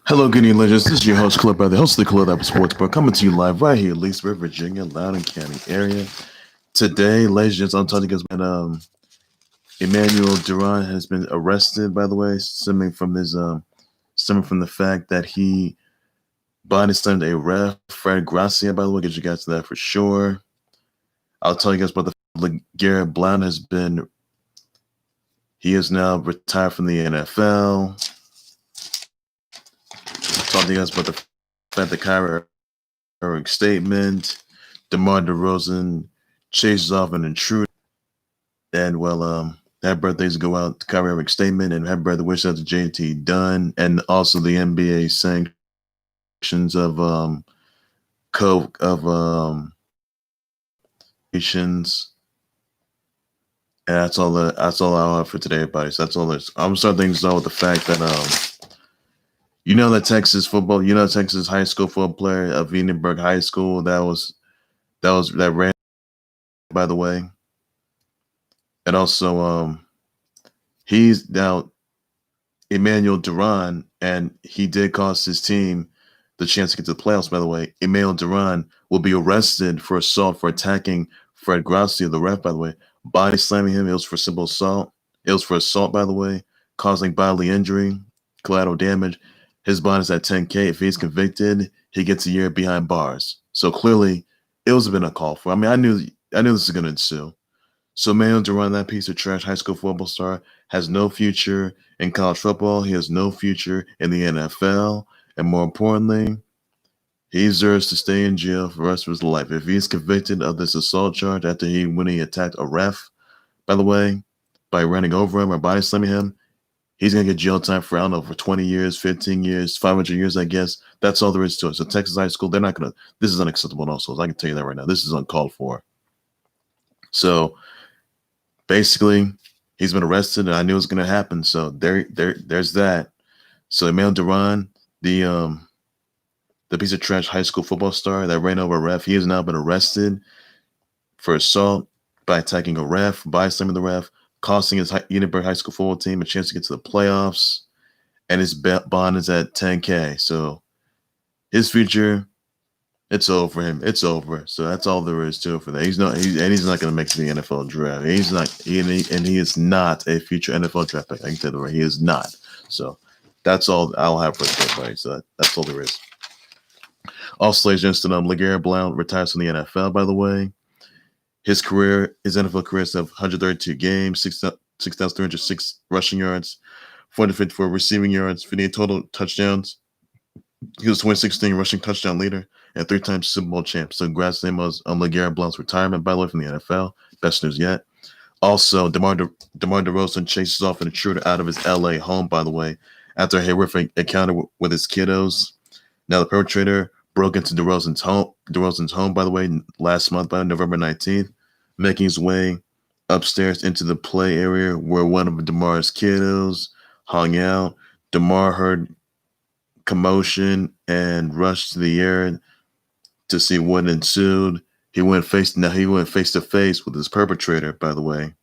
Hello, good evening, legends. This is your host, Khalil, the host of the Khalil Sports Bar, coming to you live right here in Leesburg, Virginia, Loudoun County area. Today, legends, I'm telling you guys about Emmanuel Duron has been arrested, by the way, stemming from the fact that he body slammed a ref, Fred Gracia, by the way, get you guys to that for sure. I'll tell you guys about the LeGarrette Blount he is now retired from the NFL. Talk to you guys about the fact that Kyrie statement. Demar DeRozan chases off an intruder. And happy birthdays go out to Kyrie Irving statement, and happy birthday wish out to JT Dunn, and also the NBA sanctions of nations. And that's all I'll have for today, everybody. So that's all this. I'm gonna start things off with the fact that Texas high school football player of Edinburg High School that ran, by the way. And also he's now Emmanuel Duron, and he did cost his team the chance to get to the playoffs, by the way. Emmanuel Duron will be arrested for assault for attacking Fred Gracia, the ref, by the way, body slamming him. It was for simple assault. It was for assault, by the way, causing bodily injury, collateral damage. His bond is at $10K. If he's convicted, he gets a year behind bars. So clearly, it was been a call for. I mean, I knew this was going to ensue. So Emmanuel Duron, that piece of trash high school football star, has no future in college football. He has no future in the NFL. And more importantly, he deserves to stay in jail for the rest of his life. If he's convicted of this assault charge when he attacked a ref, by the way, by running over him or body slamming him, he's going to get jail time for, I don't know, for 20 years, 15 years, 500 years, I guess. That's all there is to it. So Texas high school, they're not going to – this is unacceptable also. I can tell you that right now. This is uncalled for. So basically, he's been arrested, and I knew it was going to happen. So there's that. So Emmanuel Duron, the piece of trash high school football star that ran over a ref, he has now been arrested for assault by attacking a ref, by slamming the ref, costing his Edinburg High School football team a chance to get to the playoffs, and his bond is at $10K. So his future, it's over for him. It's over. So that's all there is to it for that. He's not going to make it to the NFL draft. He's not, he is not a future NFL draft pick. I can tell you that right. He is not. So that's all I'll have for everybody. So that's all there is. Also, ladies and gentlemen, LeGarrette Blount retires from the NFL, by the way. His NFL career is of 132 games, 6,306 rushing yards, 454 receiving yards, 58 total touchdowns. He was 2016 rushing touchdown leader and 3-time Super Bowl champ. So congrats to him on LeGarrette Blount's retirement, by the way, from the NFL. Best news yet. Also, Demar DeRozan chases off an intruder out of his LA home, by the way, after a horrific encounter with his kiddos. Now, the perpetrator broke into DeRozan's home, by the way, last month, by November 19th, making his way upstairs into the play area where one of Demar's kiddos hung out. Demar heard commotion and rushed to the area to see what ensued. He went face to face with his perpetrator, by the way.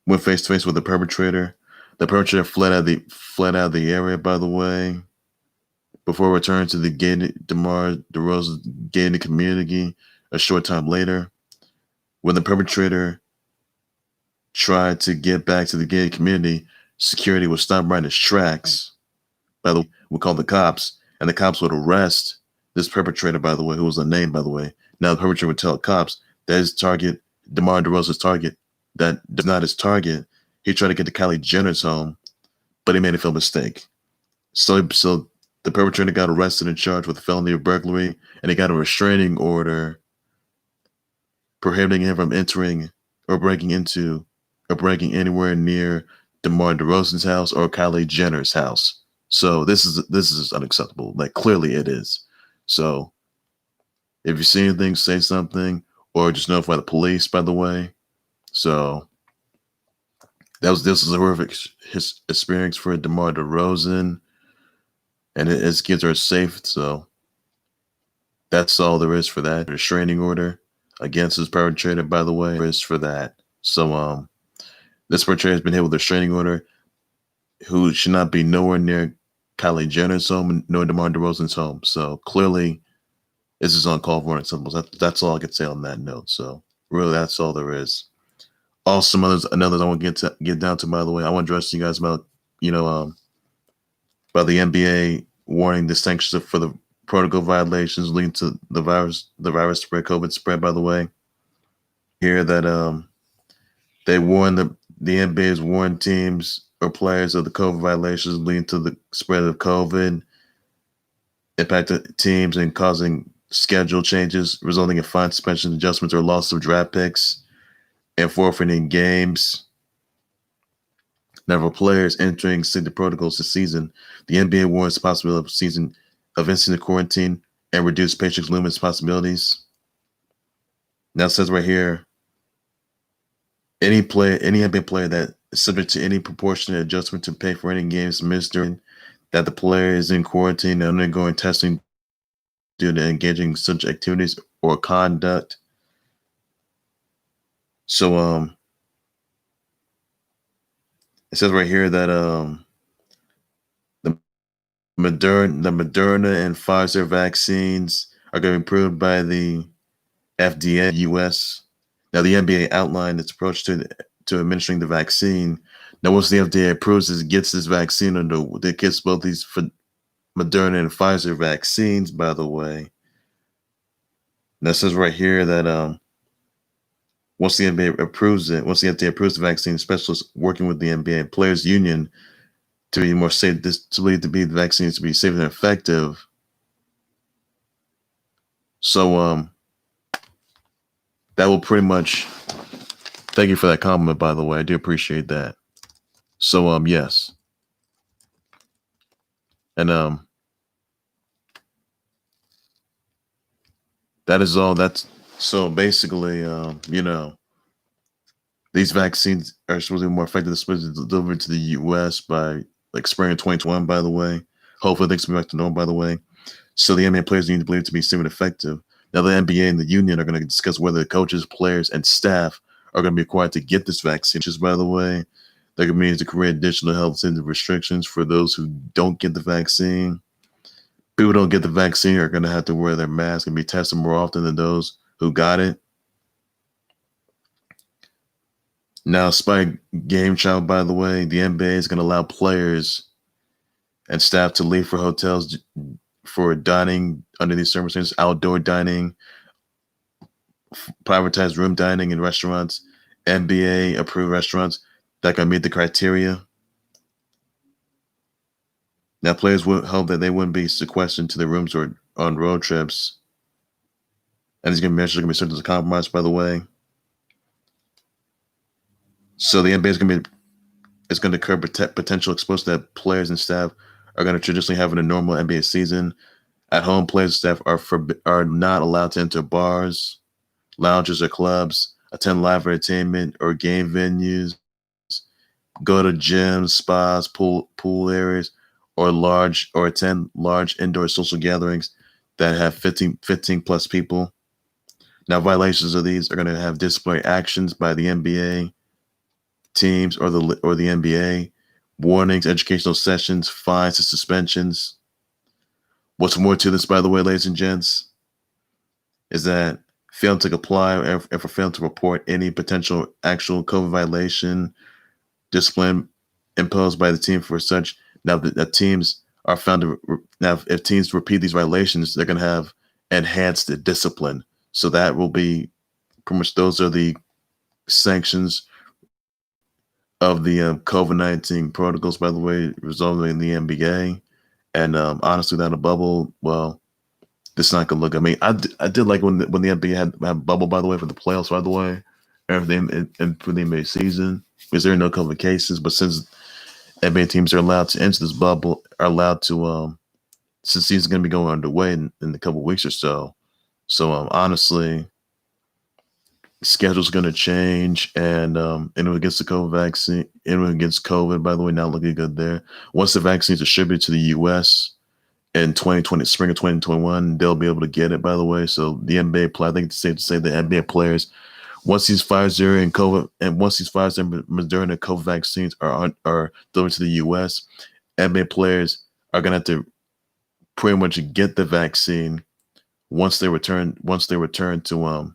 Went face to face with the perpetrator. The perpetrator fled out of the area, by the way, before returning to the Demar DeRozan gated community a short time later. When the perpetrator tried to get back to the gated community, security would stop right in his tracks. By the way, we called the cops, and the cops would arrest this perpetrator, by the way, who was unnamed, by the way. Now the perpetrator would tell cops that his target, Demar DeRozan's target, that is not his target. He tried to get to Kylie Jenner's home, but he made a fatal mistake. So the perpetrator got arrested and charged with felony of burglary, and he got a restraining order prohibiting him from entering or breaking anywhere near Demar DeRozan's house or Kylie Jenner's house. So this is unacceptable. Like, clearly it is. So if you see anything, say something, or just notify the police, by the way. So this is a horrific experience for Demar DeRozan, and his kids are safe. So that's all there is for that. A restraining order against his perpetrator, by the way, is for that. So this perpetrator has been hit with a restraining order, who should not be nowhere near Kylie Jenner's home nor Demar DeRozan's home. So clearly, this is uncalled for and symbols. That's all I could say on that note. So really, that's all there is. Also, another I want to get down to. By the way, I want to address you guys about by the NBA warning the sanctions for the protocol violations leading to the virus spread, COVID spread. By the way, here that they warned the NBA has warned teams or players of the COVID violations leading to the spread of COVID, impacting teams and causing schedule changes, resulting in fine suspension, adjustments, or loss of draft picks, and forfeiting games. Now, for players entering the protocols this season, the NBA warns the possibility of instant quarantine and reduced paycheck limits possibilities. Now, it says right here, any NBA player that is subject to any proportionate adjustment to pay for any games missed during that the player is in quarantine and undergoing testing due to engaging in such activities or conduct. So, it says right here that the Moderna and Pfizer vaccines are going to be approved by the FDA US. Now, the NBA outlined its approach to administering the vaccine. Now, once the FDA approves this, gets this vaccine it gets both these Moderna and Pfizer vaccines, by the way. Now, it says right here that once the NBA approves it, once the FDA approves the vaccine, specialists working with the NBA Players Union to be more safe, to believe the vaccines to be safe and effective. So that will pretty much. Thank you for that compliment, by the way. I do appreciate that. So yes, and that is all. That's so basically, these vaccines are supposed to be more effective, supposed to be delivered to the U.S. by spring of 2021. By the way, hopefully things will be back to normal. By the way, so the NBA players need to believe it to be safe and effective. Now the NBA and the union are going to discuss whether the coaches, players, and staff are going to be required to get this vaccine. Just by the way, that could mean to create additional health restrictions for those who don't get the vaccine. People who don't get the vaccine are going to have to wear their mask and be tested more often than those who got it. Now, Spike Game Child, by the way, the NBA is going to allow players and staff to leave for hotels for dining under these circumstances, outdoor dining, privatized room dining in restaurants, NBA approved restaurants that can meet the criteria. Now, players would hope that they wouldn't be sequestered to their rooms or on road trips. And these measures are going to be certain as a compromise, by the way. So the NBA is going to curb potential exposure that players and staff are going to traditionally have in a normal NBA season. At home, players and staff are not allowed to enter bars, lounges, or clubs, attend live entertainment or game venues, go to gyms, spas, pool areas, or attend large indoor social gatherings that have 15 plus people. Now, violations of these are going to have disciplinary actions by the NBA teams or the NBA, warnings, educational sessions, fines, and suspensions. What's more to this, by the way, ladies and gents, is that failing to comply or for failing to report any potential actual COVID violation, discipline imposed by the team for such. Now that teams are found to if teams repeat these violations, they're going to have enhanced discipline. So that will be pretty much, those are the sanctions of the COVID-19 protocols, by the way, resulting in the NBA. And honestly, without a bubble, well, this is not going to look. I mean, I did like when the NBA had a bubble, by the way, for the playoffs, by the way, everything and for the NBA season, because there are no COVID cases. But since NBA teams are allowed to enter this bubble, are allowed to, since the season's going to be going underway in a couple of weeks or so. So honestly, schedule's going to change, and against the COVID vaccine, against COVID, by the way, not looking good there. Once the vaccine is distributed to the U.S. in 2020, spring of 2021, they'll be able to get it, by the way. So the NBA player, I think it's safe to say the NBA players, once these Pfizer and Moderna COVID vaccines are delivered to the U.S., NBA players are gonna have to pretty much get the vaccine once they return to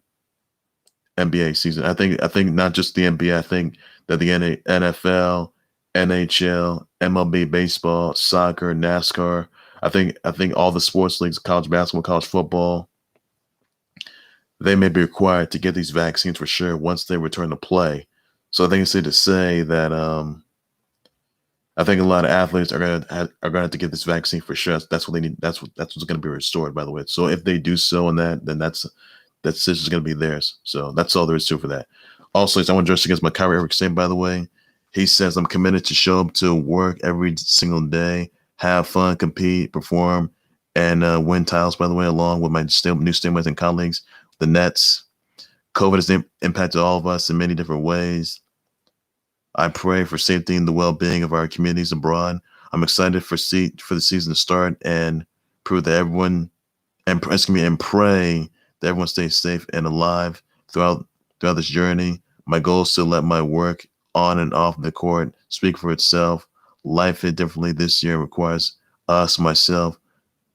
NBA season. I think not just the NBA. I think that the NFL, NHL, MLB baseball, soccer, NASCAR. I think all the sports leagues, college basketball, college football, they may be required to get these vaccines for sure once they return to play. So I think it's safe to say that I think a lot of athletes are gonna have to get this vaccine for sure. That's what they need. That's what's gonna be restored, by the way. So if they do so on that, then that decision is gonna be theirs. So that's all there is to it for that. Also, I want to address against my Kyrie Irving saying, by the way, he says I'm committed to show up to work every single day, have fun, compete, perform, and win titles. By the way, along with my new teammates and colleagues, the Nets. COVID has impacted all of us in many different ways. I pray for safety and the well-being of our communities abroad. I'm excited for the season to start and prove that everyone and pray that everyone stays safe and alive throughout this journey. My goal is to let my work on and off the court speak for itself. Life it differently this year requires myself,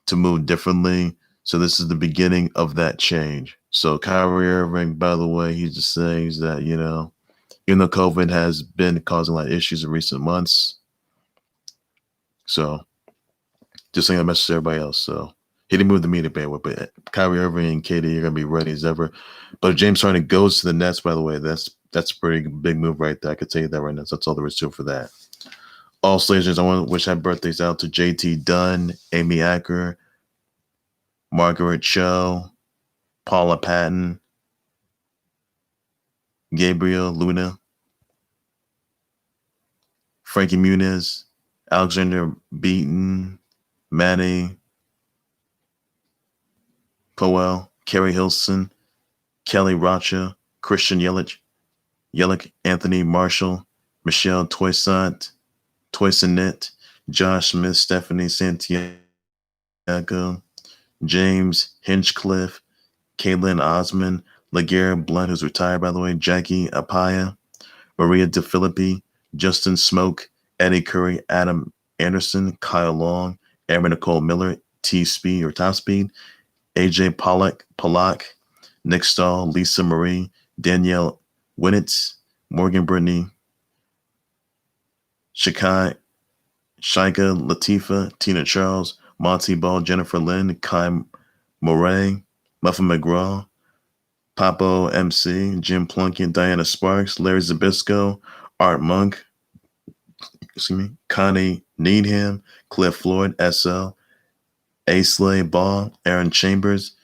to move differently. So this is the beginning of that change. So Kyrie Irving, by the way, he just says that, even though COVID has been causing a lot of issues in recent months. So just saying a message to everybody else. So he didn't move the media bandwidth, but Kyrie Irving and KD are going to be ready as ever. But if James Harden goes to the Nets, by the way, that's a pretty big move right there. I could tell you that right now. So that's all there is to it for that. Also, ladies and gentlemen, I want to wish happy birthdays out to JT Dunn, Amy Acker, Margaret Cho, Paula Patton, Gabriel Luna, Frankie Muniz, Alexander Beaton, Manny Powell, Kerry Hilson, Kelly Rocha, Christian Yelich, Anthony Marshall, Michelle Toysonnet, Josh Smith, Stephanie Santiago, James Hinchcliffe, Caitlin Osman, LeGarrette Blount, who's retired, by the way, Jackie Apaya, Maria DeFilippi, Justin Smoke, Eddie Curry, Adam Anderson, Kyle Long, Aaron Nicole Miller, Top Speed, AJ Pollock, Nick Stahl, Lisa Marie, Danielle Winnitz, Morgan Brittany, Shaika Latifa, Tina Charles, Monty Ball, Jennifer Lynn, Kai Moray, Muffin McGraw, Papo MC, Jim Plunkett, Diana Sparks, Larry Zabisco, Art Monk, Connie Needham, Cliff Floyd, SL, Asley Ball, Aaron Chambers,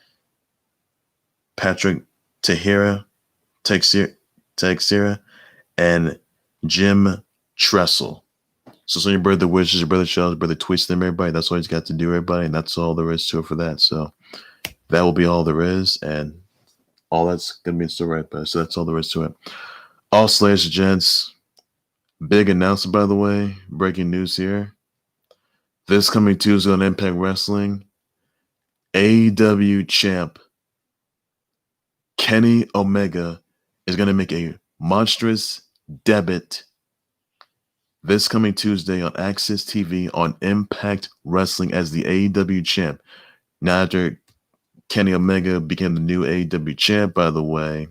Patrick Texera, and Jim Tressel. So your birthday wishes, your birthday shows, your birthday tweets them, everybody. That's all you got to do, everybody. And that's all there is to it for that. So that will be all there is. And all that's going to be in store right back. So that's all there is to it. Also, ladies and gents, big announcement, by the way. Breaking news here. This coming Tuesday on Impact Wrestling, AEW champ Kenny Omega is going to make a monstrous debut this coming Tuesday on Access TV on Impact Wrestling as the AEW champ. Now, after Kenny Omega became the new AEW champ, by the way,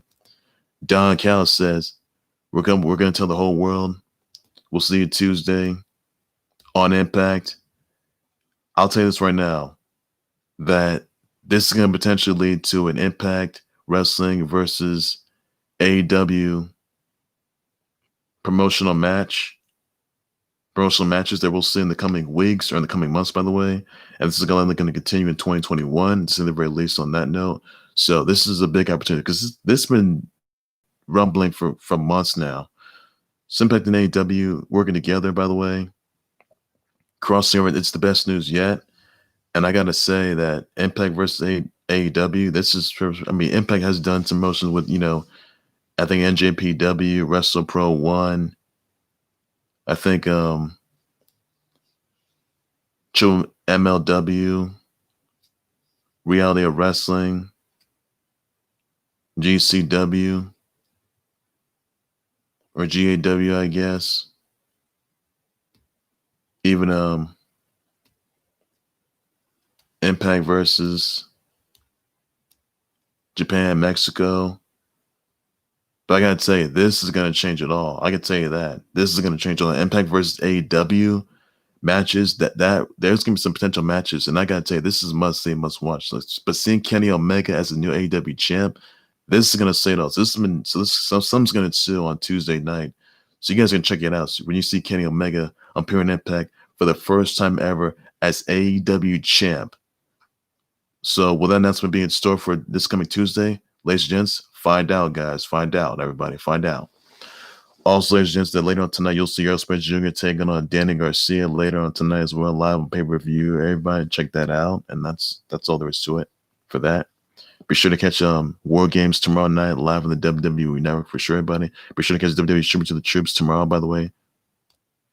Don Callis says, we're going to tell the whole world, we'll see you Tuesday on Impact. I'll tell you this right now, that this is going to potentially lead to an Impact Wrestling versus AEW promotional matches that we'll see in the coming weeks or in the coming months, by the way. And this is going to continue in 2021, to the very least on that note. So this is a big opportunity because this has been rumbling for months now. Impact and AEW working together, by the way. Crossing over, it's the best news yet. And I got to say that Impact versus AEW, Impact has done some motions with, I think NJPW, Wrestle Pro 1, I think MLW, Reality of Wrestling, GCW, or GAW, I guess. Even Impact versus Japan, Mexico. But I gotta tell you, this is gonna change it all. I can tell you that. This is gonna change all. Impact versus AEW matches, that there's gonna be some potential matches, and I gotta tell you, this is must see, must watch. But seeing Kenny Omega as the new AEW champ, this is gonna say those. Something's gonna ensue on Tuesday night. So you guys can check it out. So when you see Kenny Omega appearing Impact for the first time ever as AEW champ. So will that announcement be in store for this coming Tuesday? Ladies and gents, find out, guys. Find out, everybody. Find out. Also, ladies and gents, that later on tonight, you'll see Errol Spence Jr. taking on Danny Garcia later on tonight as well, live on pay-per-view. Everybody check that out. And that's all there is to it for that. Be sure to catch War Games tomorrow night live on the WWE Network for sure, everybody. Be sure to catch WWE Tribute to the Troops tomorrow, by the way,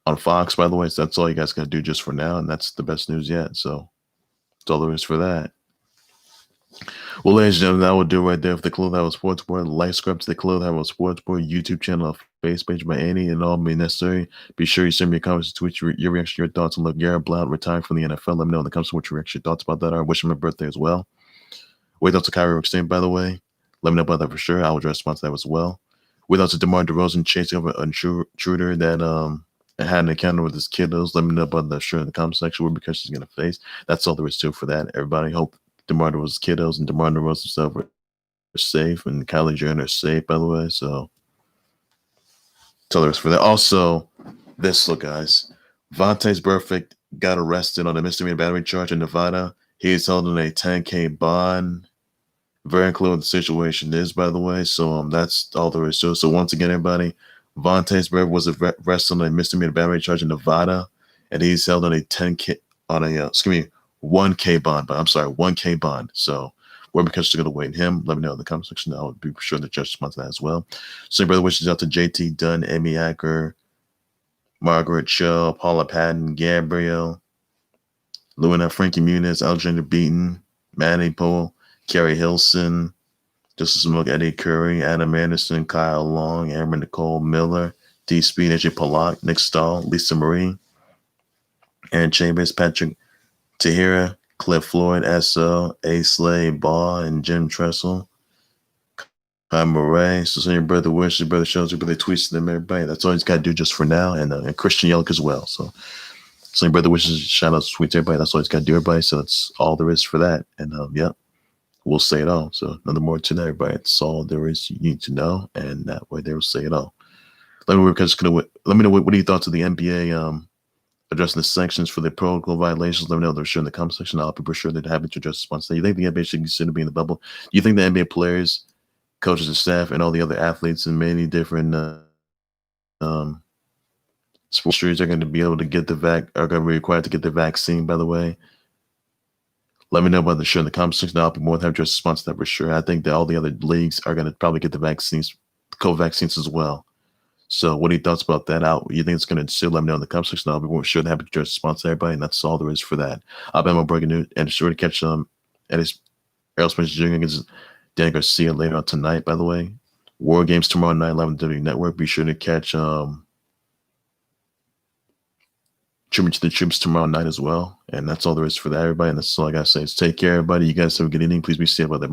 on Fox, by the way. So that's all you guys got to do just for now, and that's the best news yet. So that's all there is for that. Well, ladies and gentlemen, that will do right there for the Khalil That Was Sports Board. Like, subscribe to the Khalil That Was Sports Board YouTube channel, Facebook page by any and all may necessary. Be sure you send me a comment, tweet your reaction, your thoughts on LeGarrette Blount retiring from the NFL. Let me know in the comments what your reaction, your thoughts about that are. Wish him a birthday as well. Wait out to Kyrie Roxanne, by the way. Let me know about that for sure. I will address response to that as well. Wait out to Demar DeRozan chasing over an intruder that had an encounter with his kiddos. Let me know about that sure in the comment section what because she's gonna face. That's all there is to it for that. Everybody hope DeMar DeRozan's kiddos and DeMar DeRozan himself are safe, and Kylie Jenner is safe, by the way. So that's all there is for that. Also, this look, guys. Vontae's Perfect got arrested on a misdemeanor battery charge in Nevada. He is held in a $10,000 bond. Very clear what the situation is, by the way. So that's all there is to it. So once again, everybody, Vontae's Perfect was arrested on a misdemeanor battery charge in Nevada, and he's held on a $1,000 bond. But I'm sorry, $1,000 bond. So where because they're going to wait him, let me know in the comment section. I'll be sure the judge responds to that as well. So brother wishes out to JT Dunn, Amy Acker, Margaret Cho, Paula Patton, Gabriel, Luna, Frankie Muniz, Alexander Beaton, Manny Poole, Kerry Hilson, Justice Smoke, Eddie Curry, Adam Anderson, Kyle Long, Amber Nicole Miller, D Speed, AJ Pollock, Nick Stahl, Lisa Marie, Aaron Chambers, Patrick Tahira, Cliff Floyd, S.O., A. Slay, Ball, and Jim Tressel, Kai Murray. So send your brother wishes, your brother shows, your brother tweets to them, everybody. That's all he's got to do just for now. And Christian Yelk as well. So send your brother wishes, shout out, tweets to everybody. That's all he's got to do, everybody. So that's all there is for that. And yeah, we'll say it all. So nothing more to that, everybody. That's all there is you need to know. And that way they will say it all. Let me know what you thought of the NBA addressing the sanctions for the protocol violations. Let me know they're sure in the comment section. I'll be sure they're happy to address the response. You think the NBA should consider being in the bubble? Do you think the NBA players, coaches, and staff, and all the other athletes in many different sports streets are going to be able to get are going to be required to get the vaccine, by the way? Let me know about the sure in the comment section. I'll be more than happy to response to that for sure. I think that all the other leagues are going to probably get the vaccines, COVID vaccines as well. So what are your thoughts about that? You think it's going to ensue? Let me know in the comment section. I'll be more sure to have to response to everybody, and that's all there is for that. I'll be my breaking news, and sure to catch Errol Spence Jr. against Danny Garcia later on tonight, by the way. War Games tomorrow night, 11 WWE Network. Be sure to catch Tribute to the Troops tomorrow night as well. And that's all there is for that, everybody. And that's all I got to say is take care, everybody. You guys have a good evening. Please be safe out there.